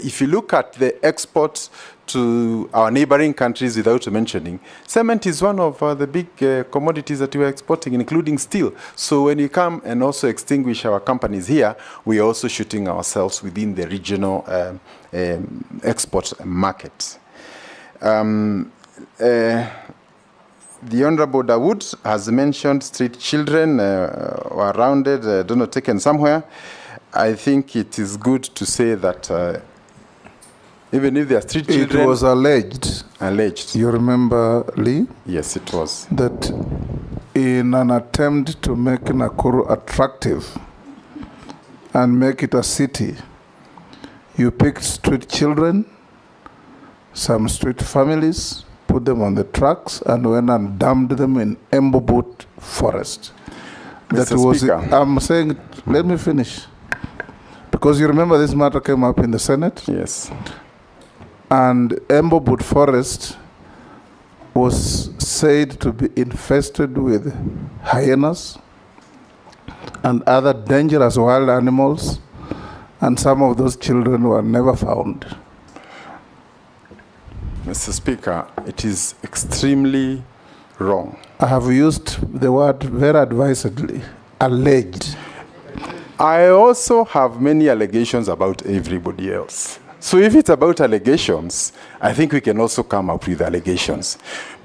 if you look at the exports to our neighboring countries, without mentioning, cement is one of the big commodities that we are exporting, including steel. So when you come and also extinguish our companies here, we are also shooting ourselves within the regional export market. The Honorable Dawood has mentioned street children were rounded, don't know, taken somewhere. I think it is good to say that even if they are street children... It was alleged. Alleged. You remember, Lee? Yes, it was. That in an attempt to make Nakuru attractive and make it a city, you picked street children, some street families, put them on the trucks, and went and dumped them in Embobut forest. That was Speaker. I'm saying, let me finish. Because you remember this matter came up in the Senate? Yes. And Embobut forest was said to be infested with hyenas and other dangerous wild animals, and some of those children were never found. Mr. Speaker, it is extremely wrong. I have used the word very advisedly, alleged. I also have many allegations about everybody else. So if it's about allegations, I think we can also come up with allegations.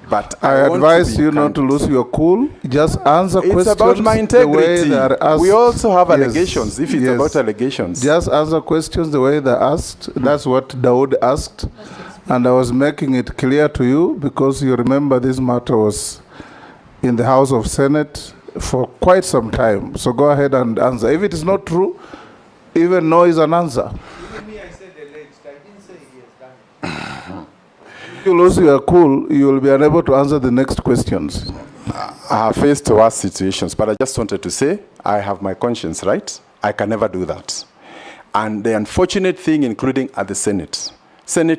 But I advise you not to lose your cool. Just answer questions. It's about my integrity. The way they are asked. We also have allegations, if it's about allegations. Just answer questions the way they're asked. That's what Dawood asked. And I was making it clear to you because you remember this matter was in the House of Senate for quite some time. So go ahead and answer. If it is not true, even no is an answer. Even me, I said alleged. I didn't say he has done it. If you lose your cool, you will be unable to answer the next questions. I have faced worse situations, but I just wanted to say I have my conscience, right? I can never do that. And the unfortunate thing, including at the Senate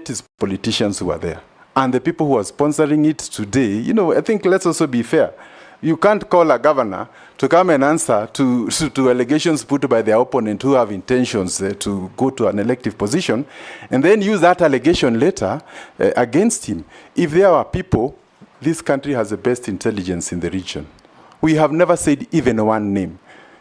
is politicians who are there. And the people who are sponsoring it today, you know, I think let's also be fair. You can't call a governor to come and answer to allegations put by their opponent who have intentions to go to an elective position, and then use that allegation later against him. If there are people, this country has the best intelligence in the region. We have never said even one name.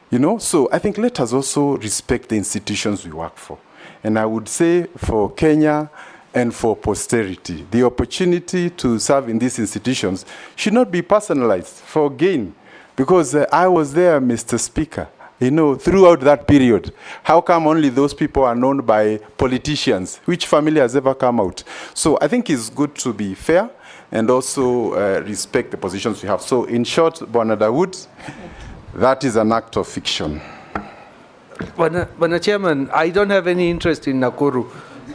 You know, so I think let us also respect the institutions we work for. And I would say for Kenya and for posterity, the opportunity to serve in these institutions should not be personalized for gain. Because I was there, Mr. Speaker, you know, throughout that period. How come only those people are known by politicians? Which family has ever come out? So I think it's good to be fair and also respect the positions we have. So in short, Bwana Dawood, that is an act of fiction. Bwana Chairman, I don't have any interest in Nakuru.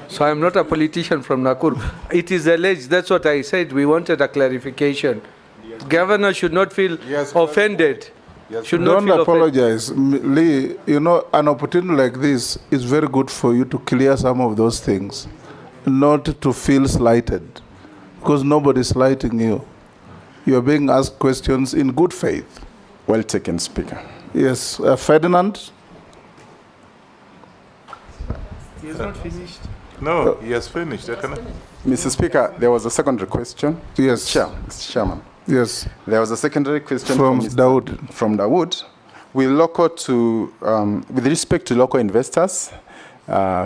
So I'm not a politician from Nakuru. It is alleged, that's what I said. We wanted a clarification. Yes. Governor should not feel offended. Yes. Don't apologize. Lee, you know, an opportunity like this is very good for you to clear some of those things, not to feel slighted, because nobody's slighting you. You're being asked questions in good faith. Well taken, Speaker. Yes, Ferdinand? He has not finished. No, he has finished. Mr. Speaker, there was a secondary question. Yes. Chairman. Yes. There was a secondary question from Dawood. From Dawood. With respect to local investors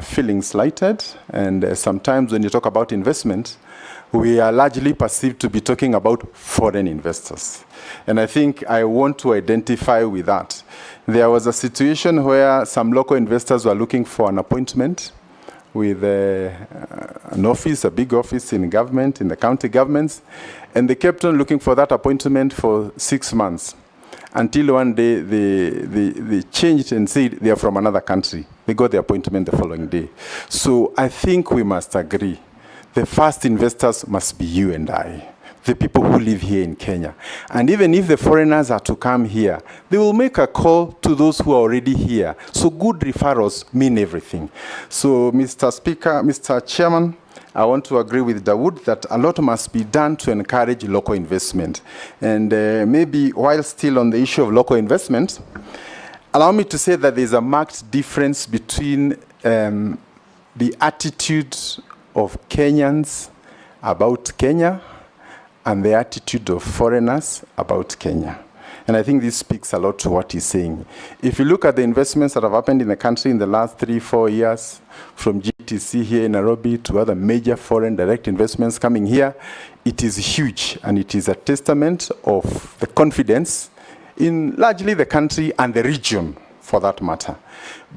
feeling slighted, and sometimes when you talk about investment, we are largely perceived to be talking about foreign investors. And I think I want to identify with that. There was a situation where some local investors were looking for an appointment with an office, a big office in government, in the county governments, and they kept on looking for that appointment for 6 months, until one day they changed and said they are from another country. They got the appointment the following day. So I think we must agree, the first investors must be you and I, the people who live here in Kenya. And even if the foreigners are to come here, they will make a call to those who are already here. So good referrals mean everything. So Mr. Speaker, Mr. Chairman, I want to agree with Dawood that a lot must be done to encourage local investment. And maybe while still on the issue of local investment, allow me to say that there's a marked difference between the attitude of Kenyans about Kenya and the attitude of foreigners about Kenya. And I think this speaks a lot to what he's saying. If you look at the investments that have happened in the country in the last 3-4 years, from GTC here in Nairobi to other major foreign direct investments coming here, it is huge, and it is a testament of the confidence in largely the country and the region, for that matter.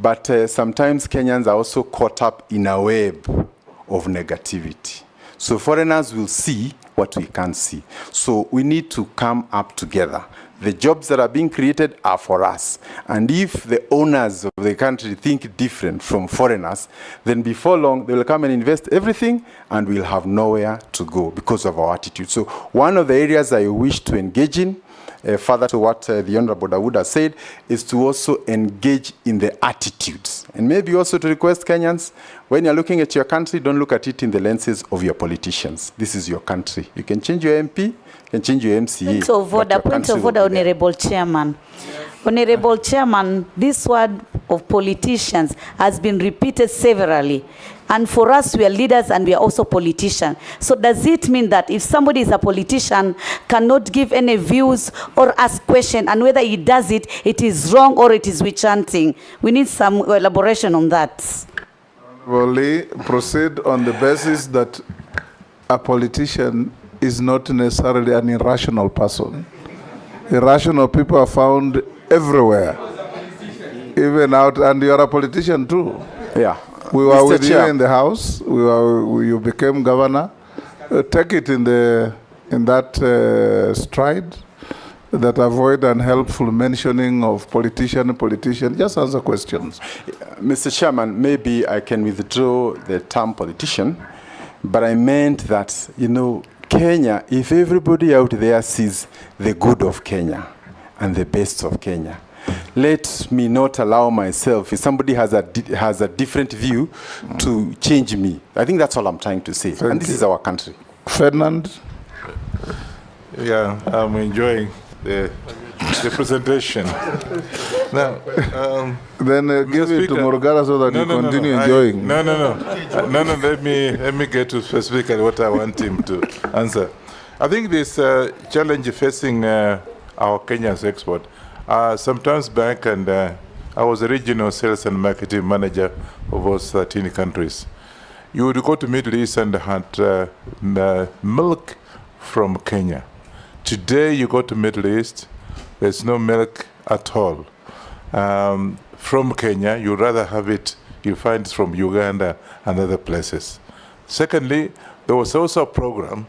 But sometimes Kenyans are also caught up in a web of negativity. So foreigners will see what we can't see. So we need to come up together. The jobs that are being created are for us. And if the owners of the country think different from foreigners, then before long, they will come and invest everything and we'll have nowhere to go because of our attitude. So one of the areas I wish to engage in, further to what the Honorable Dawood said, is to also engage in the attitudes. And maybe also to request Kenyans, when you're looking at your country, don't look at it in the lenses of your politicians. This is your country. You can change your MP, you can change your MCA. Point of order, Honorable Chairman. Honorable Chairman, this word of politicians has been repeated severally. And for us, we are leaders and we are also politicians. So does it mean that if somebody is a politician, cannot give any views or ask questions, and whether he does it, it is wrong or it is witch hunting? We need some elaboration on that. Well, Lee, proceed on the basis that a politician is not necessarily an irrational person. Irrational people are found everywhere, even out, and you are a politician too. Yeah. We were with you in the House. You became governor. Take it in that stride. That avoid unhelpful mentioning of politician. Just answer questions. Mr. Chairman, maybe I can withdraw the term politician, but I meant that, you know, Kenya, if everybody out there sees the good of Kenya and the best of Kenya, let me not allow myself, if somebody has a different view, to change me. I think that's all I'm trying to say. And this is our country. Ferdinand? Yeah, I'm enjoying the presentation. Now, then give it to Morgana so that you continue enjoying. No. Let me get to specifically what I want him to answer. I think this challenge facing our Kenya's export. Sometimes back, and I was a regional sales and marketing manager of those 13 countries. You would go to Middle East and had milk from Kenya. Today you go to Middle East, there's no milk at all. From Kenya, you'd rather have it, you find it from Uganda and other places. Secondly, there was also a program